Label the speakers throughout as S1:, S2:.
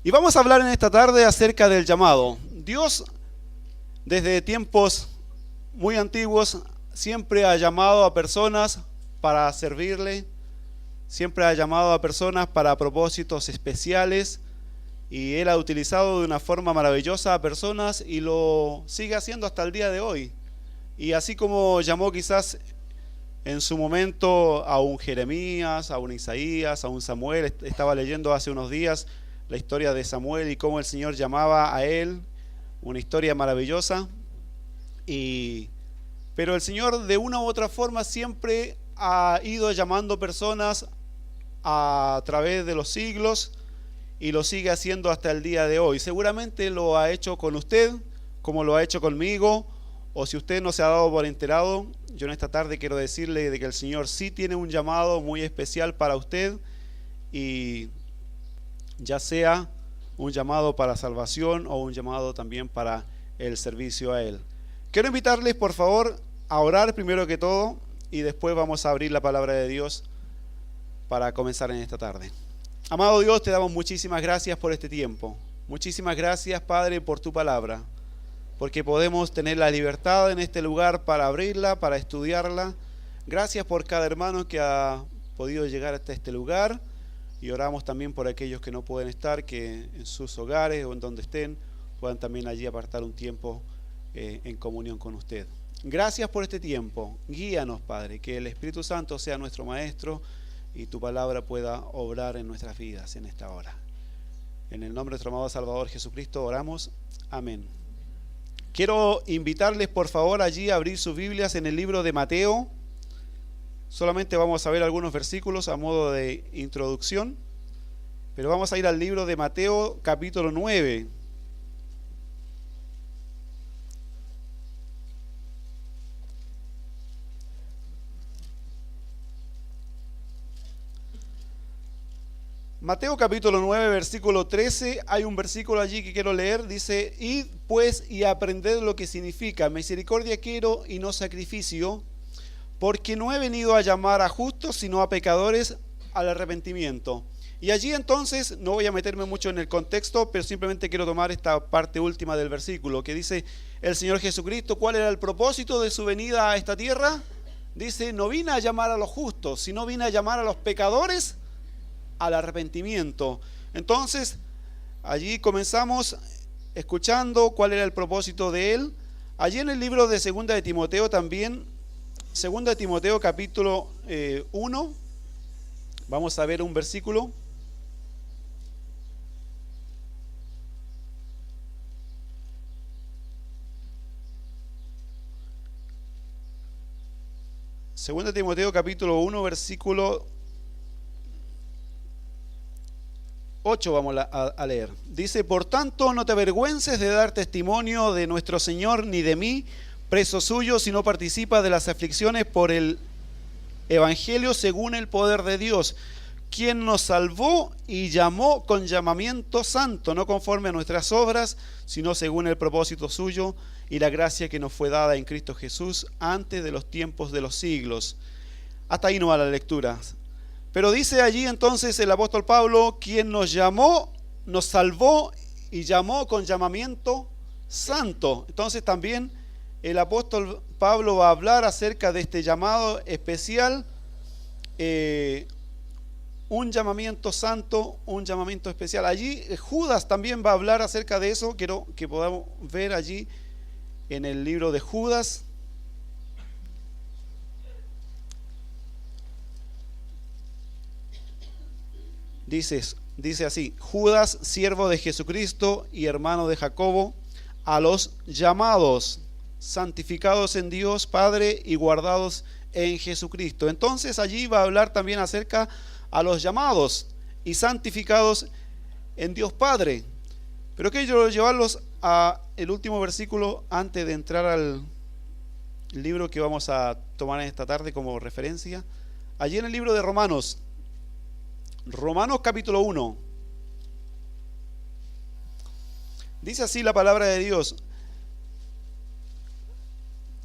S1: Y vamos a hablar en esta tarde acerca del llamado. Dios, desde tiempos muy antiguos, siempre ha llamado a personas para servirle, siempre ha llamado a personas para propósitos especiales, y Él ha utilizado de una forma maravillosa a personas y lo sigue haciendo hasta el día de hoy. Y así como llamó quizás en su momento a un Jeremías, a un Isaías, a un Samuel, estaba leyendo hace unos días la historia de Samuel y cómo el Señor llamaba a él, una historia maravillosa. Pero el Señor de una u otra forma siempre ha ido llamando personas a través de los siglos y lo sigue haciendo hasta el día de hoy. Seguramente lo ha hecho con usted, como lo ha hecho conmigo, o si usted no se ha dado por enterado, yo en esta tarde quiero decirle de que el Señor sí tiene un llamado muy especial para usted, y ya sea un llamado para salvación o un llamado también para el servicio a Él. Quiero invitarles por favor a orar primero que todo y después vamos a abrir la palabra de Dios para comenzar en esta tarde. Amado Dios, te damos muchísimas gracias por este tiempo. Muchísimas gracias, Padre, por tu palabra, porque podemos tener la libertad en este lugar para abrirla, para estudiarla. Gracias por cada hermano que ha podido llegar hasta este lugar, y oramos también por aquellos que no pueden estar, que en sus hogares o en donde estén puedan también allí apartar un tiempo en comunión con usted. Gracias por este tiempo. Guíanos, Padre, que el Espíritu Santo sea nuestro maestro y tu palabra pueda obrar en nuestras vidas en esta hora. En el nombre de nuestro amado Salvador Jesucristo oramos. Amén. Quiero invitarles por favor allí a abrir sus Biblias en el libro de Mateo. Solamente vamos a ver algunos versículos a modo de introducción, pero vamos a ir al libro de Mateo capítulo 9. Mateo capítulo 9, versículo 13, hay un versículo allí que quiero leer, dice: Id pues y aprended lo que significa, misericordia quiero y no sacrificio, porque no he venido a llamar a justos, sino a pecadores al arrepentimiento. Y allí entonces, no voy a meterme mucho en el contexto, pero simplemente quiero tomar esta parte última del versículo, que dice el Señor Jesucristo, ¿cuál era el propósito de su venida a esta tierra? Dice, no vine a llamar a los justos, sino vine a llamar a los pecadores al arrepentimiento. Entonces, allí comenzamos escuchando cuál era el propósito de Él. Allí en el libro de Segunda de Timoteo también, Segunda de Timoteo capítulo 1, vamos a ver un versículo. Segunda de Timoteo capítulo 1, versículo 8 vamos a leer. Dice, por tanto no te avergüences de dar testimonio de nuestro Señor ni de mí, preso suyo, si no participa de las aflicciones por el Evangelio según el poder de Dios, quien nos salvó y llamó con llamamiento santo, no conforme a nuestras obras, sino según el propósito suyo y la gracia que nos fue dada en Cristo Jesús antes de los tiempos de los siglos. Hasta ahí no va la lectura. Pero dice allí entonces el apóstol Pablo, quien nos llamó, nos salvó y llamó con llamamiento santo. Entonces también el apóstol Pablo va a hablar acerca de este llamado especial, un llamamiento santo, un llamamiento especial. Allí Judas también va a hablar acerca de eso. Quiero que podamos ver allí en el libro de Judas. Dice así: Judas, siervo de Jesucristo y hermano de Jacobo, a los llamados, santificados en Dios Padre y guardados en Jesucristo. Entonces allí va a hablar también acerca a los llamados y santificados en Dios Padre. Pero quiero llevarlos a el último versículo antes de entrar al libro que vamos a tomar en esta tarde como referencia. Allí en el libro de Romanos capítulo 1. Dice así la palabra de Dios.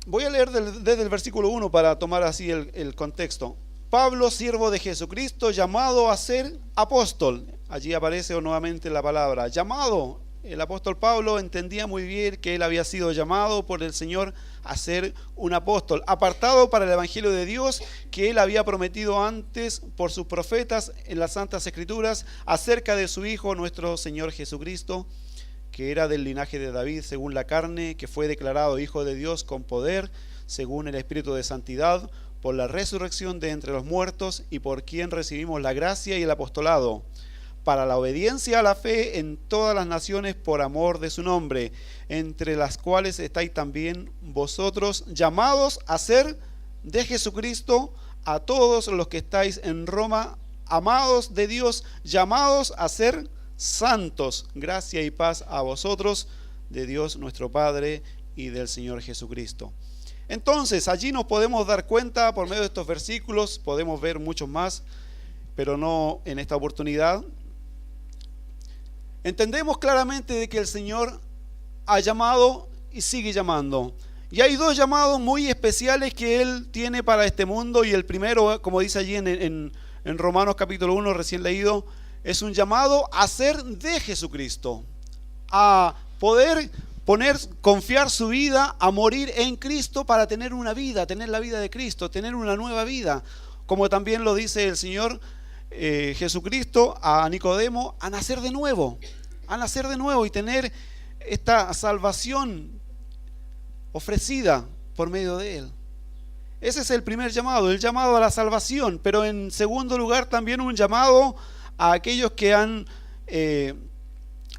S1: Voy a leer desde el versículo 1 para tomar así el contexto. Pablo, siervo de Jesucristo, llamado a ser apóstol. allí aparece nuevamente la palabra llamado. El apóstol Pablo entendía muy bien que él había sido llamado por el Señor a ser un apóstol, apartado para el Evangelio de Dios, que él había prometido antes por sus profetas en las Santas Escrituras acerca de su Hijo, nuestro Señor Jesucristo, que era del linaje de David según la carne, que fue declarado Hijo de Dios con poder, según el Espíritu de Santidad, por la resurrección de entre los muertos, y por quien recibimos la gracia y el apostolado, para la obediencia a la fe en todas las naciones por amor de su nombre, entre las cuales estáis también vosotros, llamados a ser de Jesucristo, a todos los que estáis en Roma, amados de Dios, llamados a ser santos. Gracia y paz a vosotros, de Dios nuestro Padre y del Señor Jesucristo. Entonces, allí nos podemos dar cuenta, por medio de estos versículos, podemos ver muchos más, pero no en esta oportunidad. Entendemos claramente de que el Señor ha llamado y sigue llamando. Y hay dos llamados muy especiales que Él tiene para este mundo. Y el primero, como dice allí en Romanos capítulo 1, recién leído, es un llamado a ser de Jesucristo, a poder confiar su vida, a morir en Cristo para tener una vida, tener la vida de Cristo, tener una nueva vida. Como también lo dice el Señor Jesucristo a Nicodemo, a nacer de nuevo y tener esta salvación ofrecida por medio de Él. Ese es el primer llamado, el llamado a la salvación. Pero en segundo lugar también un llamado a aquellos que han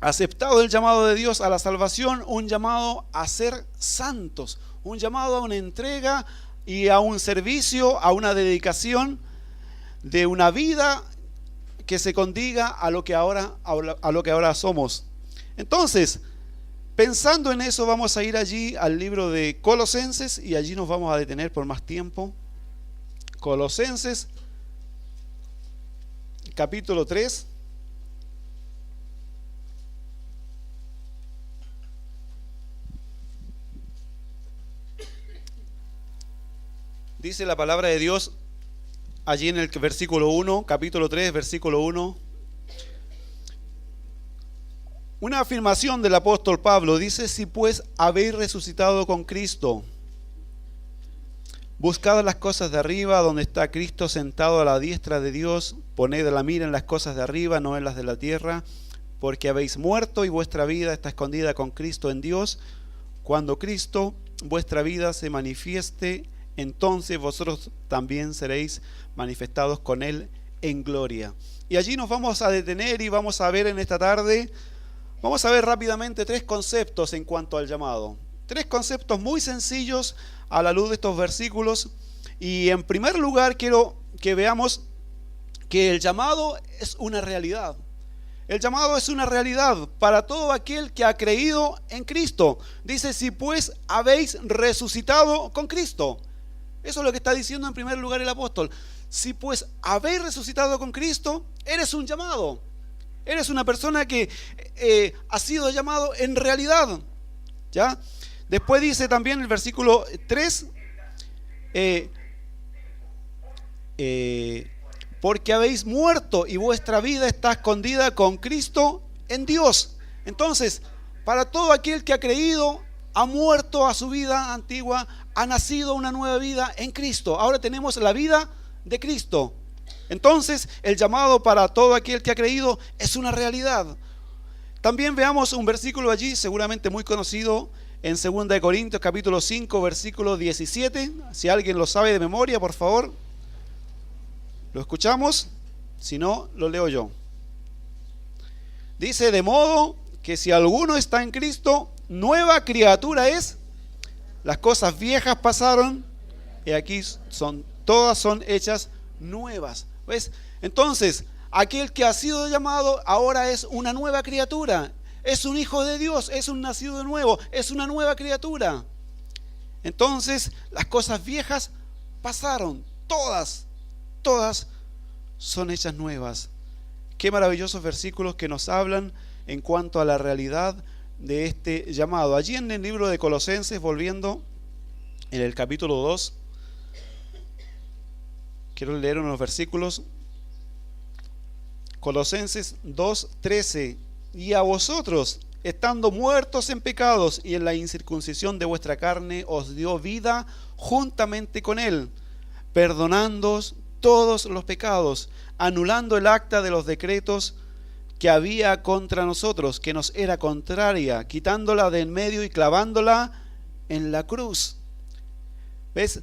S1: aceptado el llamado de Dios a la salvación, un llamado a ser santos, un llamado a una entrega y a un servicio, a una dedicación de una vida que se condiga a lo que ahora somos. Entonces, pensando en eso, vamos a ir allí al libro de Colosenses y allí nos vamos a detener por más tiempo. Colosenses, capítulo 3. Dice la palabra de Dios allí en el versículo 1, capítulo 3, versículo 1. Una afirmación del apóstol Pablo dice: si pues habéis resucitado con Cristo, buscad las cosas de arriba, donde está Cristo sentado a la diestra de Dios, poned la mira en las cosas de arriba, no en las de la tierra, porque habéis muerto y vuestra vida está escondida con Cristo en Dios. Cuando Cristo, vuestra vida, se manifieste, entonces vosotros también seréis manifestados con Él en gloria. Y allí nos vamos a detener y vamos a ver en esta tarde, vamos a ver rápidamente tres conceptos en cuanto al llamado. Tres conceptos muy sencillos a la luz de estos versículos. Y en primer lugar quiero que veamos que el llamado es una realidad. El llamado es una realidad para todo aquel que ha creído en Cristo. Dice: si pues habéis resucitado con Cristo. Eso es lo que está diciendo en primer lugar el apóstol. Si pues habéis resucitado con Cristo, eres un llamado. Eres una persona que ha sido llamado en realidad. ¿Ya? Después dice también el versículo 3, porque habéis muerto y vuestra vida está escondida con Cristo en Dios. Entonces, para todo aquel que ha creído, ha muerto a su vida antigua, ha nacido una nueva vida en Cristo. Ahora tenemos la vida de Cristo. Entonces, el llamado para todo aquel que ha creído es una realidad. También veamos un versículo allí, seguramente muy conocido, en 2 Corintios capítulo 5, versículo 17. Si alguien lo sabe de memoria, por favor, lo escuchamos. Si no, lo leo yo. Dice: de modo que si alguno está en Cristo, nueva criatura es. Las cosas viejas pasaron y aquí todas son hechas nuevas. ¿Ves? Entonces, aquel que ha sido llamado ahora es una nueva criatura. Es un hijo de Dios, es un nacido de nuevo, es una nueva criatura. Entonces, las cosas viejas pasaron. Todas son hechas nuevas. Qué maravillosos versículos que nos hablan en cuanto a la realidad de este llamado. Allí en el libro de Colosenses, volviendo en el capítulo 2, quiero leer unos versículos Colosenses 2:13. Y a vosotros, estando muertos en pecados y en la incircuncisión de vuestra carne, os dio vida juntamente con él, perdonándoos todos los pecados, anulando el acta de los decretos que había contra nosotros, que nos era contraria, quitándola de en medio y clavándola en la cruz. ¿Ves?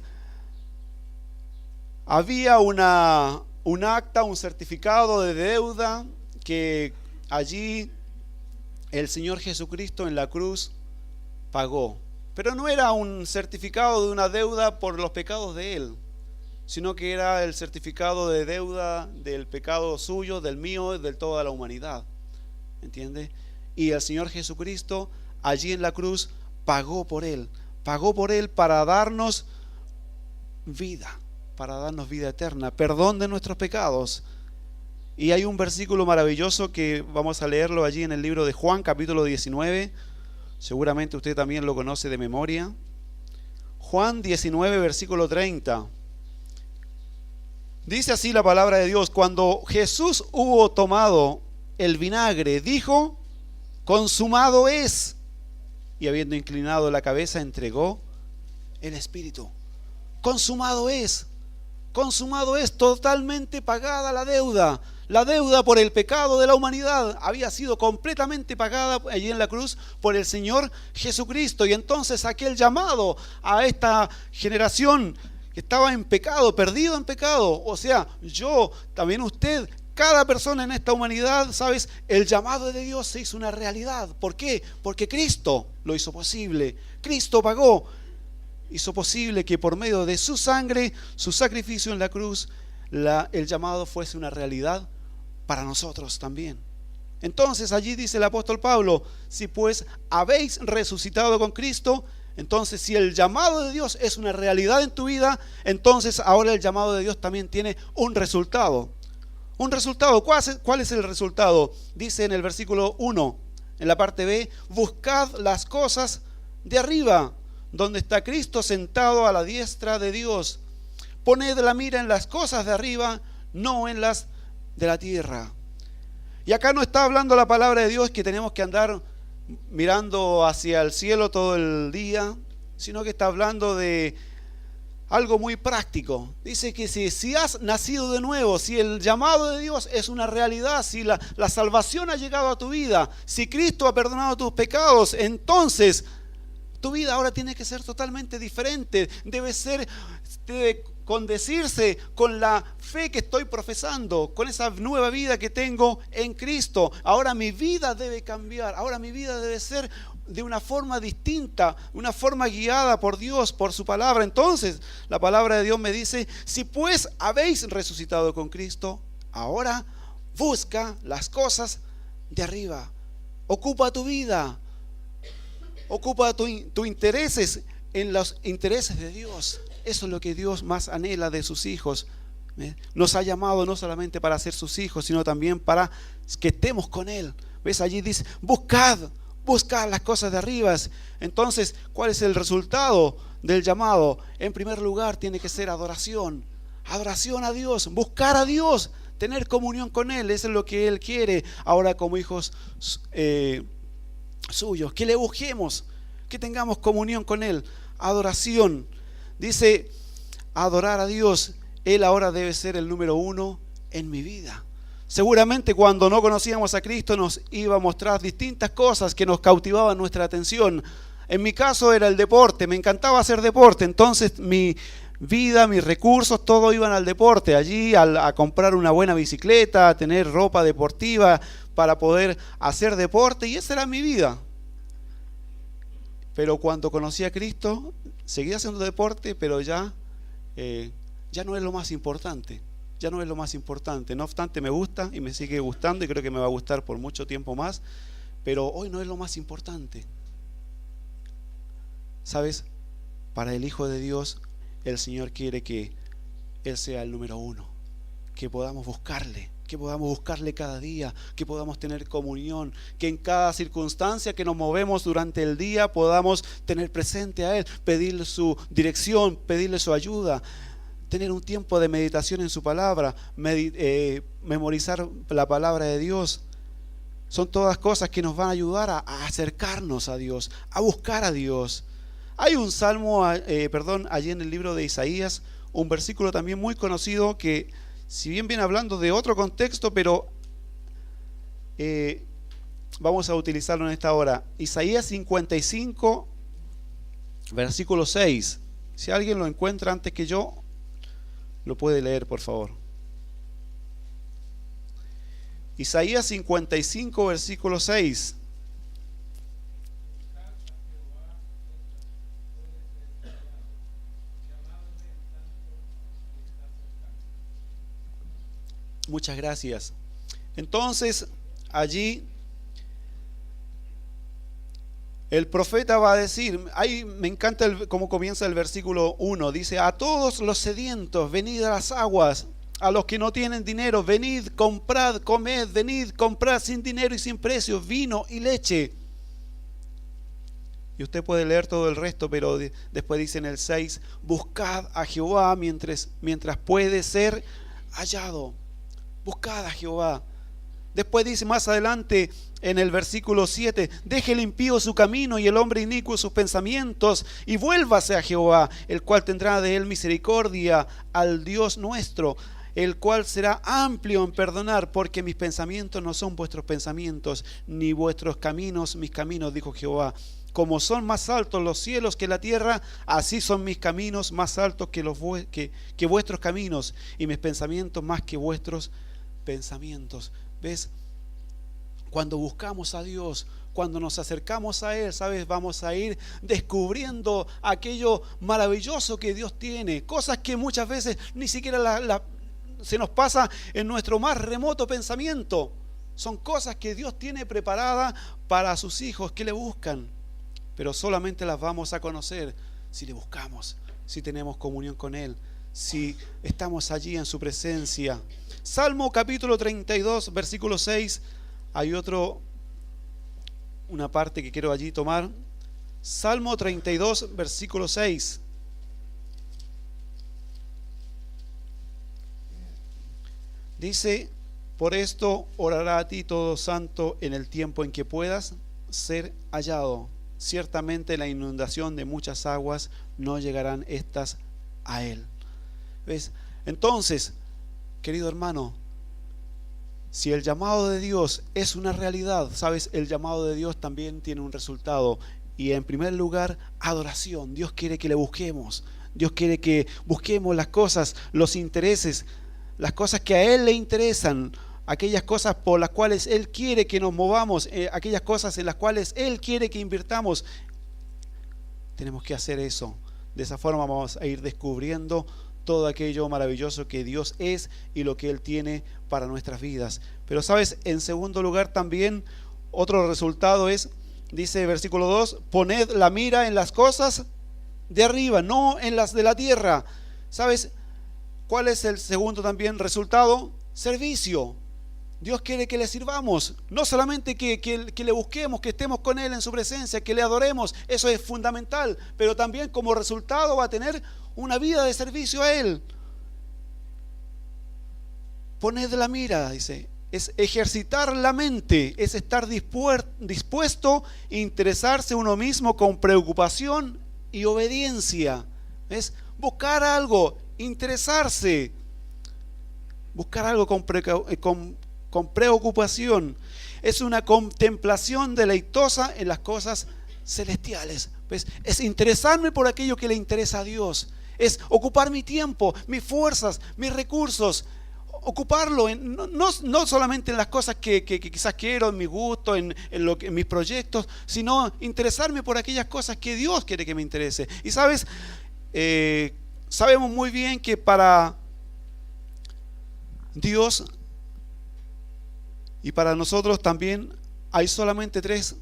S1: Había un acta, un certificado de deuda que allí el Señor Jesucristo en la cruz pagó. Pero no era un certificado de una deuda por los pecados de Él, sino que era el certificado de deuda del pecado suyo, del mío, de toda la humanidad. ¿Entiende? Y el Señor Jesucristo allí en la cruz pagó por Él para darnos vida, eterna, perdón de nuestros pecados. Y hay un versículo maravilloso que vamos a leerlo allí en el libro de Juan, capítulo 19. Seguramente usted también lo conoce de memoria. Juan 19, versículo 30. Dice así la palabra de Dios: cuando Jesús hubo tomado el vinagre, dijo: consumado es. Y habiendo inclinado la cabeza, entregó el Espíritu. Consumado es. Consumado es, totalmente pagada la deuda. La deuda por el pecado de la humanidad había sido completamente pagada allí en la cruz por el Señor Jesucristo. Y entonces aquel llamado a esta generación que estaba en pecado, perdido en pecado, o sea, yo, también usted, cada persona en esta humanidad, ¿sabes? El llamado de Dios se hizo una realidad. ¿Por qué? Porque Cristo lo hizo posible. Cristo pagó, hizo posible que por medio de su sangre, su sacrificio en la cruz, el llamado fuese una realidad para nosotros también. Entonces allí dice el apóstol Pablo: si pues habéis resucitado con Cristo, entonces si el llamado de Dios es una realidad en tu vida, entonces ahora el llamado de Dios también tiene un resultado. Un resultado. ¿Cuál es el resultado? Dice en el versículo 1, en la parte B: buscad las cosas de arriba, donde está Cristo sentado a la diestra de Dios. Poned la mira en las cosas de arriba, no en las de la tierra. Y acá no está hablando la palabra de Dios que tenemos que andar mirando hacia el cielo todo el día, sino que está hablando de algo muy práctico. Dice que si has nacido de nuevo, si el llamado de Dios es una realidad, si la salvación ha llegado a tu vida, si Cristo ha perdonado tus pecados, entonces tu vida ahora tiene que ser totalmente diferente. Debe condecirse con la fe que estoy profesando, con esa nueva vida que tengo en Cristo. Ahora mi vida debe cambiar, ahora mi vida debe ser de una forma distinta, una forma guiada por Dios, por su palabra. Entonces la palabra de Dios me dice: si pues habéis resucitado con Cristo, ahora busca las cosas de arriba. Ocupa tu vida, ocupa tus intereses en los intereses de Dios. Eso es lo que Dios más anhela de sus hijos. Nos ha llamado no solamente para ser sus hijos, sino también para que estemos con Él. ¿Ves? Allí dice: buscad las cosas de arriba. Entonces, ¿cuál es el resultado del llamado? En primer lugar, tiene que ser adoración. Adoración a Dios, buscar a Dios, tener comunión con Él. Eso es lo que Él quiere ahora como hijos suyos. Que le busquemos, que tengamos comunión con Él. Adoración. Dice: adorar a Dios. Él ahora debe ser el número uno en mi vida. Seguramente cuando no conocíamos a Cristo nos iba a mostrar distintas cosas que nos cautivaban nuestra atención. En mi caso era el deporte, me encantaba hacer deporte, entonces mi vida, mis recursos, todo iban al deporte, allí a comprar una buena bicicleta, a tener ropa deportiva para poder hacer deporte, y esa era mi vida. Pero cuando conocí a Cristo, seguí haciendo deporte, pero ya no es lo más importante. Ya no es lo más importante. No obstante, me gusta y me sigue gustando y creo que me va a gustar por mucho tiempo más, pero hoy no es lo más importante. ¿Sabes? Para el Hijo de Dios, el Señor quiere que Él sea el número uno, que podamos buscarle cada día, que podamos tener comunión, que en cada circunstancia que nos movemos durante el día podamos tener presente a Él, pedirle su dirección, pedirle su ayuda. tener un tiempo de meditación en su palabra, memorizar la palabra de Dios. Son todas cosas que nos van a ayudar a acercarnos a Dios, a buscar a Dios. Hay un salmo, allí en el libro de Isaías, un versículo también muy conocido que, si bien viene hablando de otro contexto, pero vamos a utilizarlo en esta hora. Isaías 55, versículo 6. Si alguien lo encuentra antes que yo, lo puede leer, por favor. Isaías 55, versículo 6. Muchas gracias. Entonces, allí el profeta va a decir, ahí me encanta cómo comienza el versículo 1, dice: a todos los sedientos, venid a las aguas. A los que no tienen dinero, venid, comprad, comed, venid, comprad sin dinero y sin precio, vino y leche. Y usted puede leer todo el resto, pero después dice en el 6, buscad a Jehová mientras puede ser hallado. Buscad a Jehová. Después dice más adelante en el versículo 7, deje el impío su camino y el hombre inicuo sus pensamientos, y vuélvase a Jehová, el cual tendrá de él misericordia, al Dios nuestro, el cual será amplio en perdonar, porque mis pensamientos no son vuestros pensamientos, ni vuestros caminos mis caminos, dijo Jehová. Como son más altos los cielos que la tierra, así son mis caminos más altos que vuestros caminos, y mis pensamientos más que vuestros pensamientos. ¿Ves? Cuando buscamos a Dios, cuando nos acercamos a Él, ¿sabes? Vamos a ir descubriendo aquello maravilloso que Dios tiene, cosas que muchas veces ni siquiera se nos pasa en nuestro más remoto pensamiento. Son cosas que Dios tiene preparadas para sus hijos que le buscan, pero solamente las vamos a conocer si le buscamos, si tenemos comunión con Él, si estamos allí en su presencia. Salmo capítulo 32, versículo 6. Hay una parte que quiero allí tomar. Salmo 32, versículo 6. Dice: por esto orará a ti todo santo en el tiempo en que puedas ser hallado. Ciertamente la inundación de muchas aguas no llegarán estas a él. ¿Ves? Entonces, querido hermano, si el llamado de Dios es una realidad, ¿sabes? El llamado de Dios también tiene un resultado. Y en primer lugar, adoración. Dios quiere que le busquemos. Dios quiere que busquemos las cosas, los intereses, las cosas que a Él le interesan, aquellas cosas por las cuales Él quiere que nos movamos, aquellas cosas en las cuales Él quiere que invirtamos. Tenemos que hacer eso. De esa forma vamos a ir descubriendo todo aquello maravilloso que Dios es y lo que Él tiene para nuestras vidas. Pero sabes, en segundo lugar también otro resultado es, dice versículo 2, poned la mira en las cosas de arriba, no en las de la tierra. ¿Sabes cuál es el segundo también resultado? Servicio. Dios quiere que le sirvamos, no solamente que le busquemos, que estemos con Él en su presencia, que le adoremos, eso es fundamental, pero también como resultado va a tener una vida de servicio a Él. Poned la mira, dice, es ejercitar la mente, es estar dispuesto a interesarse uno mismo con preocupación y obediencia. Es buscar algo, interesarse, buscar algo con preocupación. Es una contemplación deleitosa en las cosas celestiales. ¿Ves? Es interesarme por aquello que le interesa a Dios. Es ocupar mi tiempo, mis fuerzas, mis recursos, ocuparlo no solamente en las cosas que quizás quiero, en mi gusto, en mis proyectos, sino interesarme por aquellas cosas que Dios quiere que me interese. Y sabes, sabemos muy bien que para Dios y para nosotros también hay solamente 3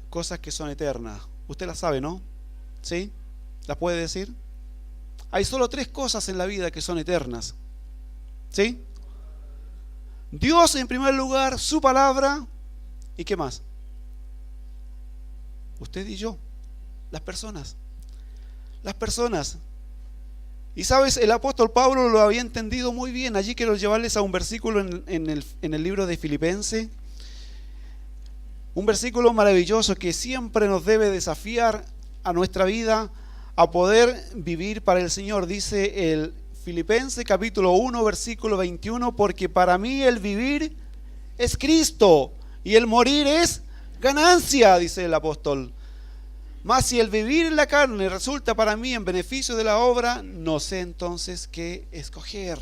S1: cosas que son eternas. Usted las sabe, ¿no? ¿Sí? ¿Las puede decir? Hay solo 3 cosas en la vida que son eternas. ¿Sí? Dios en primer lugar, su palabra, ¿y qué más? Usted y yo, las personas. Las personas. Y sabes, el apóstol Pablo lo había entendido muy bien. Allí quiero llevarles a un versículo en el libro de Filipenses. Un versículo maravilloso que siempre nos debe desafiar a nuestra vida a poder vivir para el Señor. Dice el Filipenses capítulo 1 versículo 21, porque para mí el vivir es Cristo y el morir es ganancia, dice el apóstol. Mas si el vivir en la carne resulta para mí en beneficio de la obra, no sé entonces qué escoger.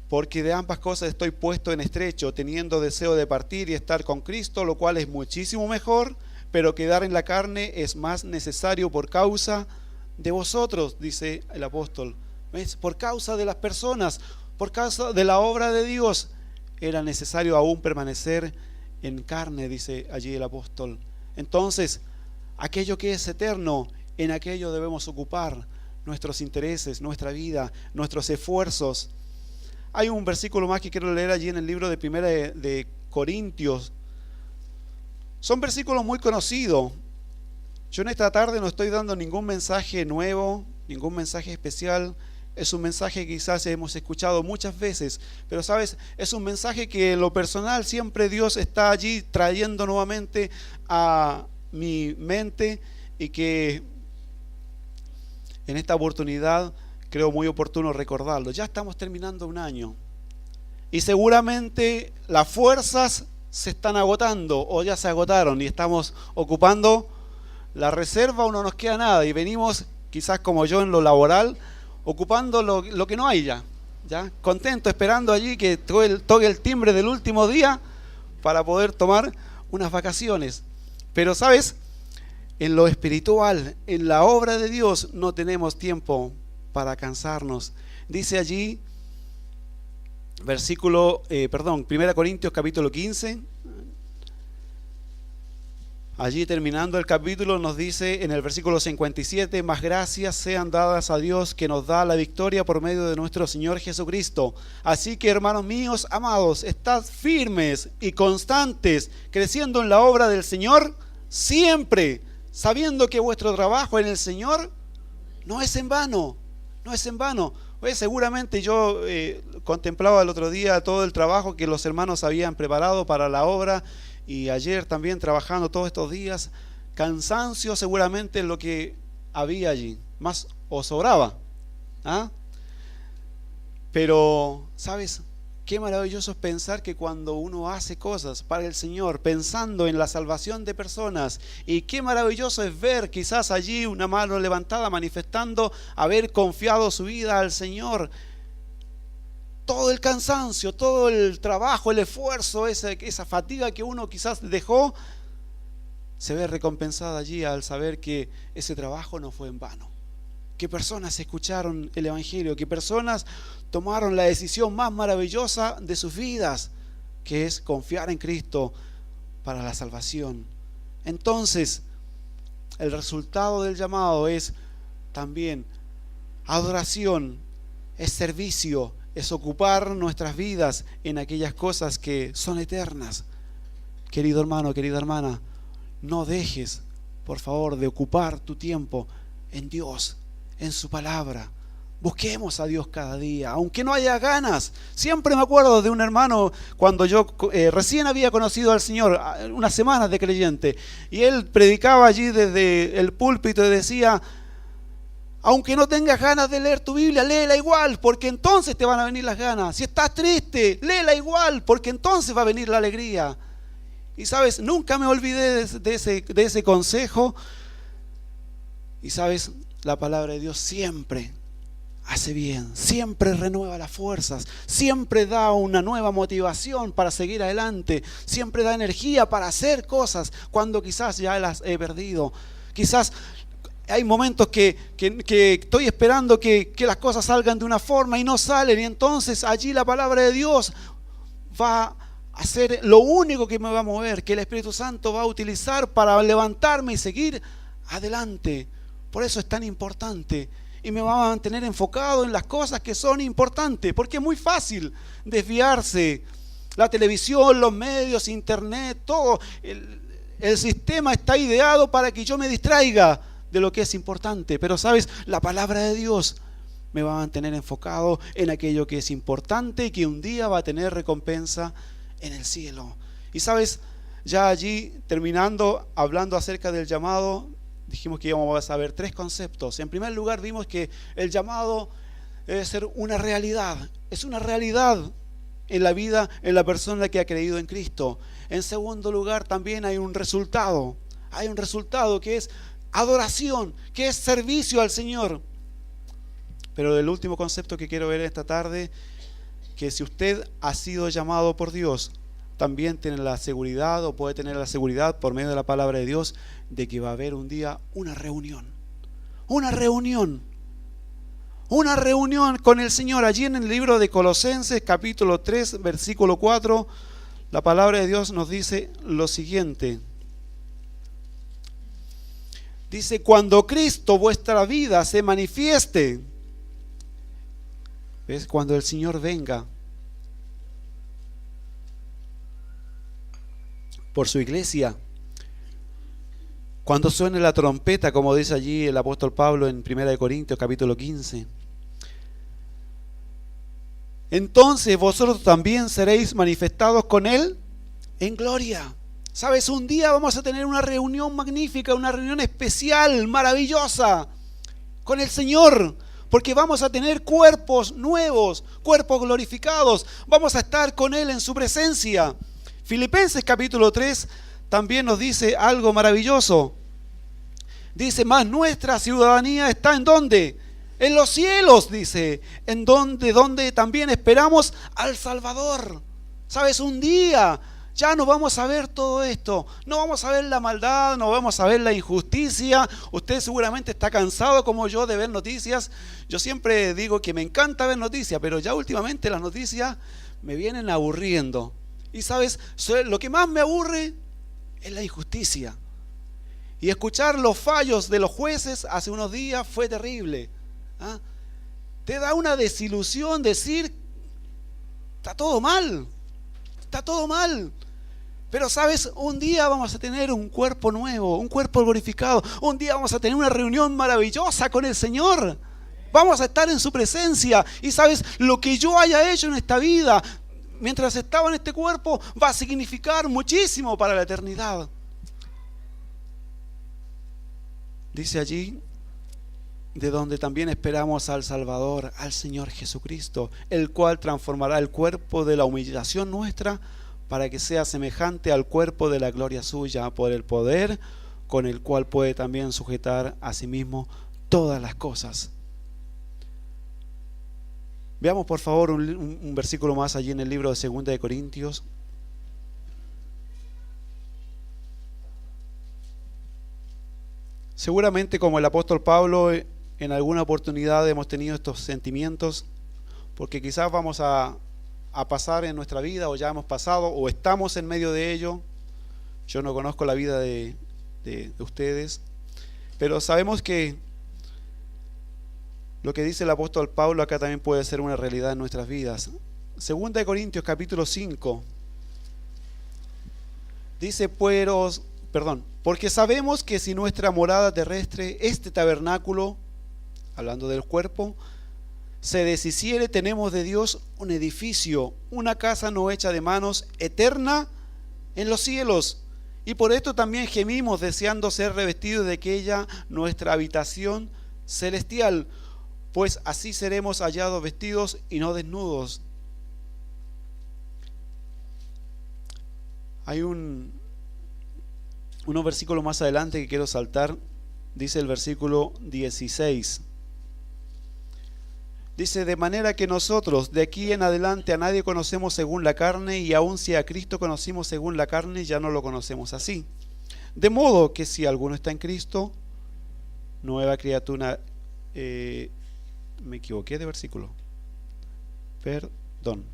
S1: Porque de ambas cosas estoy puesto en estrecho, teniendo deseo de partir y estar con Cristo, lo cual es muchísimo mejor, pero quedar en la carne es más necesario por causa de vosotros, dice el apóstol. ¿Ves? Por causa de las personas, por causa de la obra de Dios, era necesario aún permanecer en carne, dice allí el apóstol. Entonces, aquello que es eterno, en aquello debemos ocupar nuestros intereses, nuestra vida, nuestros esfuerzos. Hay un versículo más que quiero leer allí en el libro de Primera de Corintios. Son versículos muy conocidos. Yo en esta tarde no estoy dando ningún mensaje nuevo, ningún mensaje especial. Es un mensaje que quizás hemos escuchado muchas veces, pero sabes, es un mensaje que en lo personal siempre Dios está allí trayendo nuevamente a mi mente y que en esta oportunidad creo muy oportuno recordarlo. Ya estamos terminando un año y seguramente las fuerzas se están agotando o ya se agotaron y estamos ocupando la reserva o no nos queda nada y venimos quizás como yo en lo laboral ocupando lo que no hay ya, contento, esperando allí que toque el timbre del último día para poder tomar unas vacaciones. Pero sabes, en lo espiritual, en la obra de Dios, no tenemos tiempo para cansarnos. Dice allí, 1 Corintios capítulo 15, allí terminando el capítulo nos dice en el versículo 57, más gracias sean dadas a Dios que nos da la victoria por medio de nuestro Señor Jesucristo. Así que hermanos míos amados, estad firmes y constantes, creciendo en la obra del Señor siempre, sabiendo que vuestro trabajo en el Señor no es en vano, no es en vano. Oye, seguramente yo contemplaba el otro día todo el trabajo que los hermanos habían preparado para la obra. Y ayer también trabajando todos estos días, cansancio seguramente es lo que había allí, más os sobraba. ¿Ah? Pero, ¿sabes? Qué maravilloso es pensar que cuando uno hace cosas para el Señor, pensando en la salvación de personas, y qué maravilloso es ver quizás allí una mano levantada manifestando haber confiado su vida al Señor. Todo el cansancio, todo el trabajo, el esfuerzo, esa fatiga que uno quizás dejó, se ve recompensada allí al saber que ese trabajo no fue en vano. Que personas escucharon el Evangelio, que personas tomaron la decisión más maravillosa de sus vidas, que es confiar en Cristo para la salvación. Entonces, el resultado del llamado es también adoración, es servicio, es ocupar nuestras vidas en aquellas cosas que son eternas. Querido hermano, querida hermana, no dejes, por favor, de ocupar tu tiempo en Dios, en su palabra. Busquemos a Dios cada día, aunque no haya ganas. Siempre me acuerdo de un hermano cuando yo recién había conocido al Señor, unas semanas de creyente, y él predicaba allí desde el púlpito y decía: aunque no tengas ganas de leer tu Biblia, léela igual, porque entonces te van a venir las ganas. Si estás triste, léela igual, porque entonces va a venir la alegría. Y sabes, nunca me olvidé de ese consejo. Y sabes, la palabra de Dios siempre hace bien, siempre renueva las fuerzas, siempre da una nueva motivación para seguir adelante, siempre da energía para hacer cosas cuando quizás ya las he perdido. Quizás hay momentos que estoy esperando que las cosas salgan de una forma y no salen, y entonces allí la palabra de Dios va a hacer lo único que me va a mover, que el Espíritu Santo va a utilizar para levantarme y seguir adelante. Por eso es tan importante y me va a mantener enfocado en las cosas que son importantes, porque es muy fácil desviarse. La televisión, los medios, internet, todo el sistema está ideado para que yo me distraiga de lo que es importante. Pero sabes, la palabra de Dios me va a mantener enfocado en aquello que es importante y que un día va a tener recompensa en el cielo. Y sabes, ya allí terminando, hablando acerca del llamado, dijimos que íbamos a ver 3 conceptos. En primer lugar, vimos que el llamado debe ser una realidad. Es una realidad en la vida, en la persona que ha creído en Cristo. En segundo lugar, también hay un resultado. Hay un resultado que es adoración, que es servicio al Señor. Pero el último concepto que quiero ver esta tarde, que si usted ha sido llamado por Dios, también tiene la seguridad, o puede tener la seguridad por medio de la palabra de Dios, de que va a haber un día una reunión. Una reunión con el Señor. Allí en el libro de Colosenses, capítulo 3, versículo 4, la palabra de Dios nos dice lo siguiente. Dice: cuando Cristo vuestra vida se manifieste. ¿Ves? Cuando el Señor venga por su iglesia, cuando suene la trompeta, como dice allí el apóstol Pablo en 1 Corintios capítulo 15, entonces vosotros también seréis manifestados con Él en gloria. ¿Sabes? Un día vamos a tener una reunión magnífica, una reunión especial, maravillosa, con el Señor, porque vamos a tener cuerpos nuevos, cuerpos glorificados. Vamos a estar con Él en su presencia. Filipenses capítulo 3 también nos dice algo maravilloso. Dice: mas nuestra ciudadanía está ¿en dónde? En los cielos, dice, en donde también esperamos al Salvador. ¿Sabes? Un día ya no vamos a ver todo esto, no vamos a ver la maldad, no vamos a ver la injusticia. Usted seguramente está cansado como yo de ver noticias. Yo siempre digo que me encanta ver noticias, pero ya últimamente las noticias me vienen aburriendo. Y sabes, lo que más me aburre es la injusticia. Y escuchar los fallos de los jueces hace unos días fue terrible. ¿Ah? Te da una desilusión decir: está todo mal, está todo mal. Pero sabes, un día vamos a tener un cuerpo nuevo, un cuerpo glorificado. Un día vamos a tener una reunión maravillosa con el Señor. Vamos a estar en su presencia. Y sabes, lo que yo haya hecho en esta vida, mientras estaba en este cuerpo, va a significar muchísimo para la eternidad. Dice allí: de donde también esperamos al Salvador, al Señor Jesucristo, el cual transformará el cuerpo de la humillación nuestra para que sea semejante al cuerpo de la gloria suya, por el poder con el cual puede también sujetar a sí mismo todas las cosas. Veamos por favor un versículo más allí en el libro de 2 de Corintios. Seguramente, como el apóstol Pablo, en alguna oportunidad hemos tenido estos sentimientos, porque quizás vamos a pasar en nuestra vida, o ya hemos pasado, o estamos en medio de ello. Yo no conozco la vida de ustedes, pero sabemos que lo que dice el apóstol Pablo acá también puede ser una realidad en nuestras vidas. 2 de Corintios capítulo 5 dice: porque sabemos que si nuestra morada terrestre, este tabernáculo, hablando del cuerpo, se deshiciere, tenemos de Dios un edificio, una casa no hecha de manos, eterna en los cielos. Y por esto también gemimos, deseando ser revestidos de aquella nuestra habitación celestial, pues así seremos hallados vestidos y no desnudos. Hay unos versículos más adelante que quiero saltar. Dice el versículo 16. Dice: de manera que nosotros de aquí en adelante a nadie conocemos según la carne, y aun si a Cristo conocimos según la carne, ya no lo conocemos así. De modo que si alguno está en Cristo, nueva criatura. Me equivoqué de versículo. Perdón.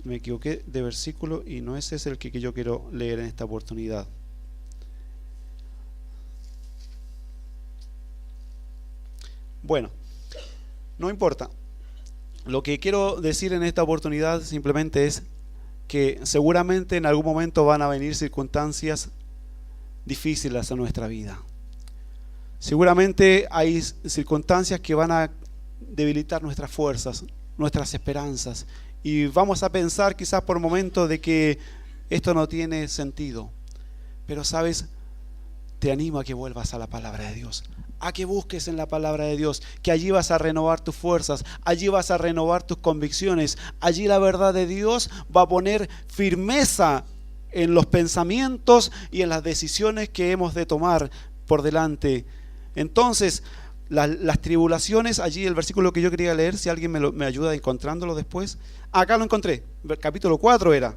S1: Me equivoqué de versículo y no ese es el que yo quiero leer en esta oportunidad. Bueno, no importa. Lo que quiero decir en esta oportunidad simplemente es que seguramente en algún momento van a venir circunstancias difíciles a nuestra vida. Seguramente hay circunstancias que van a debilitar nuestras fuerzas, nuestras esperanzas, y vamos a pensar quizás por momentos de que esto no tiene sentido. Pero sabes, te animo a que vuelvas a la palabra de Dios, a que busques en la palabra de Dios, que allí vas a renovar tus fuerzas, allí vas a renovar tus convicciones, allí la verdad de Dios va a poner firmeza en los pensamientos y en las decisiones que hemos de tomar por delante. Entonces, las tribulaciones, allí el versículo que yo quería leer, si alguien me ayuda encontrándolo después. Acá lo encontré, capítulo 4 era.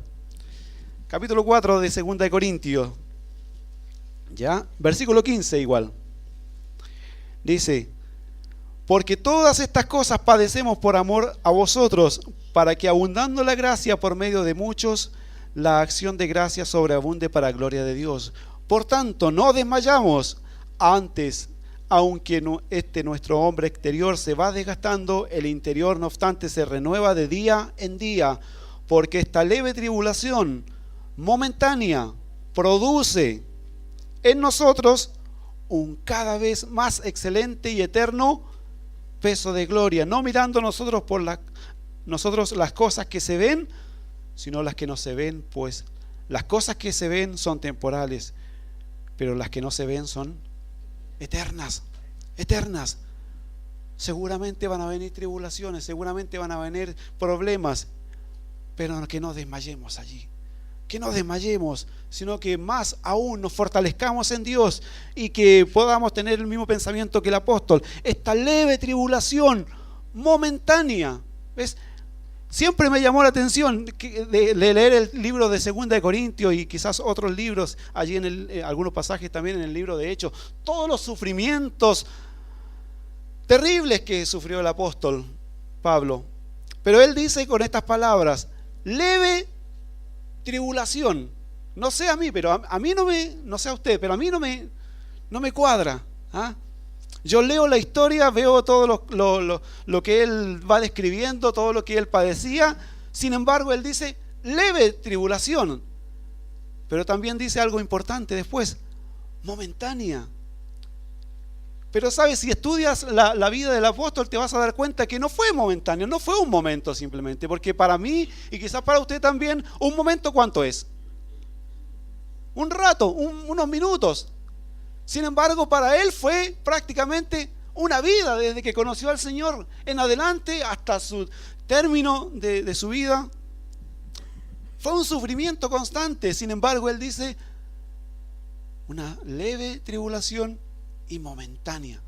S1: Capítulo 4 de 2 de Corintios. ¿Ya? Versículo 15 igual. Dice: porque todas estas cosas padecemos por amor a vosotros, para que abundando la gracia por medio de muchos, la acción de gracia sobreabunde para gloria de Dios. Por tanto, no desmayamos. Antes, aunque nuestro hombre exterior se va desgastando, el interior no obstante se renueva de día en día, porque esta leve tribulación momentánea produce en nosotros un cada vez más excelente y eterno peso de gloria, no mirando nosotros las cosas que se ven, sino las que no se ven, pues las cosas que se ven son temporales, pero las que no se ven son eternas. Seguramente van a venir tribulaciones, seguramente van a venir problemas, pero que no desmayemos allí. Que no desmayemos, sino que más aún nos fortalezcamos en Dios y que podamos tener el mismo pensamiento que el apóstol. Esta leve tribulación momentánea, ¿ves? Siempre me llamó la atención de leer el libro de 2 de Corintios y quizás otros libros, allí en algunos pasajes también en el libro de Hechos, todos los sufrimientos terribles que sufrió el apóstol Pablo. Pero él dice con estas palabras: leve tribulación. No sé a mí, pero a mí no sé a usted, pero a mí no me cuadra. ¿Ah? Yo leo la historia, veo todo lo que él va describiendo, todo lo que él padecía. Sin embargo, él dice leve tribulación. Pero también dice algo importante después: momentánea. Pero sabes, si estudias la vida del apóstol, te vas a dar cuenta que no fue momentáneo, no fue un momento simplemente. Porque para mí, y quizás para usted también, un momento, ¿cuánto es? Un rato, unos minutos. Sin embargo, para él fue prácticamente una vida, desde que conoció al Señor en adelante hasta su término de su vida. Fue un sufrimiento constante. Sin embargo, él dice una leve tribulación y momentánea.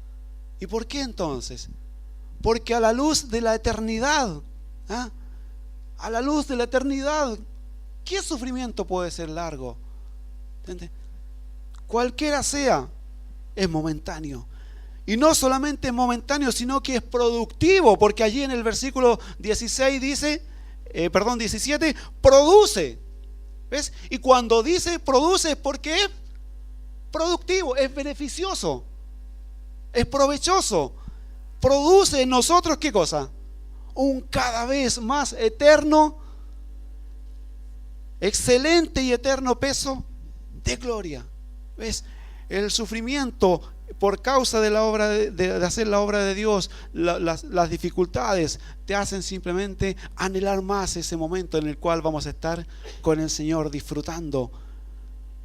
S1: ¿Y por qué entonces? Porque a la luz de la eternidad, a la luz de la eternidad, ¿qué sufrimiento puede ser largo? ¿Entiendes? Cualquiera sea, es momentáneo. Y no solamente es momentáneo, sino que es productivo, porque allí en el versículo 16 dice, 17, produce. ¿Ves? Y cuando dice produce es porque es productivo, es beneficioso, es provechoso. Produce en nosotros, ¿qué cosa? Un cada vez más eterno, excelente y eterno peso de gloria. ¿Ves? El sufrimiento por causa de la obra de hacer la obra de Dios, las dificultades te hacen simplemente anhelar más ese momento en el cual vamos a estar con el Señor, disfrutando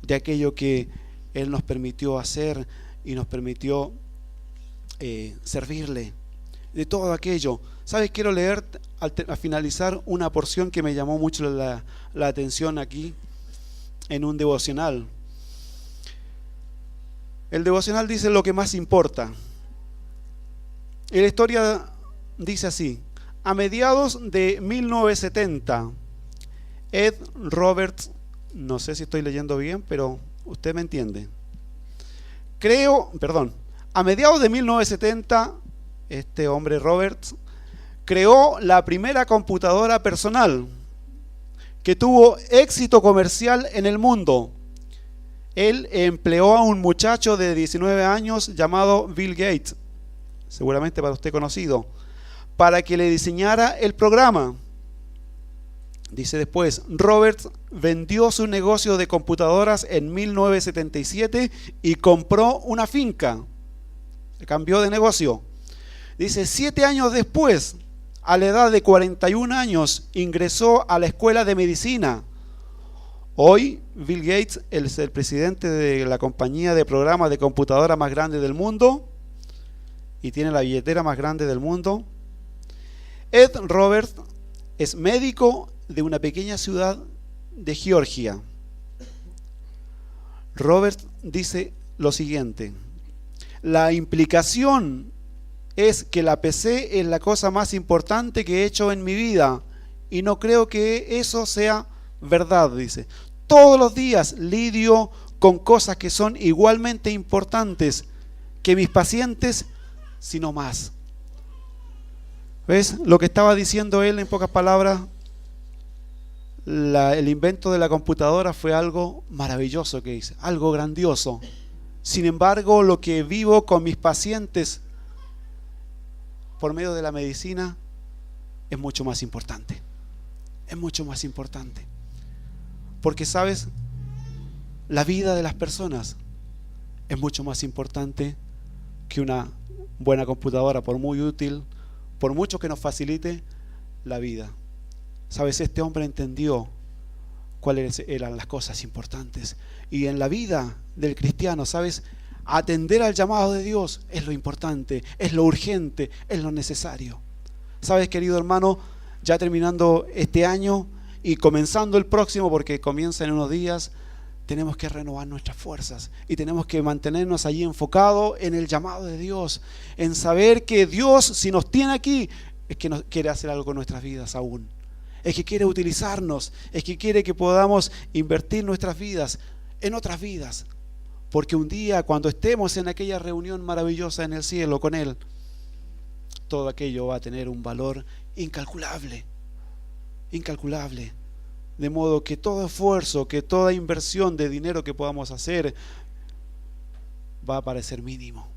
S1: de aquello que Él nos permitió hacer y nos permitió servirle, de todo aquello. ¿Sabes? Quiero leer al finalizar una porción que me llamó mucho la atención aquí en un devocional. El devocional dice lo que más importa. Y la historia dice así: a mediados de 1970, Ed Roberts, no sé si estoy leyendo bien, pero usted me entiende. A mediados de 1970, este hombre Roberts creó la primera computadora personal que tuvo éxito comercial en el mundo. Él empleó a un muchacho de 19 años llamado Bill Gates, seguramente para usted conocido, para que le diseñara el programa. Dice después, Robert vendió su negocio de computadoras en 1977 y compró una finca. Cambió de negocio. Dice, 7 años después, a la edad de 41 años, ingresó a la escuela de medicina. Hoy, Bill Gates es el presidente de la compañía de programas de computadora más grande del mundo y tiene la billetera más grande del mundo. Ed Robert es médico de una pequeña ciudad de Georgia. Robert dice lo siguiente: la implicación es que la PC es la cosa más importante que he hecho en mi vida y no creo que eso sea verdad, dice. Todos los días lidio con cosas que son igualmente importantes que mis pacientes, sino más. ¿Ves? Lo que estaba diciendo él en pocas palabras, el invento de la computadora fue algo maravilloso que hice, algo grandioso. Sin embargo, lo que vivo con mis pacientes por medio de la medicina es mucho más importante. Es mucho más importante. Porque, ¿sabes? La vida de las personas es mucho más importante que una buena computadora, por muy útil, por mucho que nos facilite la vida. ¿Sabes? Este hombre entendió cuáles eran las cosas importantes. Y en la vida del cristiano, ¿sabes? Atender al llamado de Dios es lo importante, es lo urgente, es lo necesario. ¿Sabes, querido hermano? Ya terminando este año y comenzando el próximo, porque comienza en unos días, tenemos que renovar nuestras fuerzas y tenemos que mantenernos allí enfocados en el llamado de Dios, en saber que Dios, si nos tiene aquí, es que nos quiere hacer algo con nuestras vidas aún. Es que quiere utilizarnos, es que quiere que podamos invertir nuestras vidas en otras vidas. Porque un día, cuando estemos en aquella reunión maravillosa en el cielo con Él, todo aquello va a tener un valor incalculable, incalculable. De modo que todo esfuerzo, que toda inversión de dinero que podamos hacer va a parecer mínimo.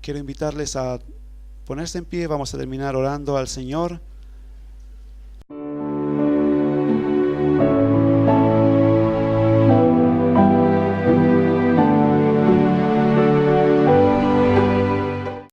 S1: Quiero invitarles a ponerse en pie, vamos a terminar orando al Señor.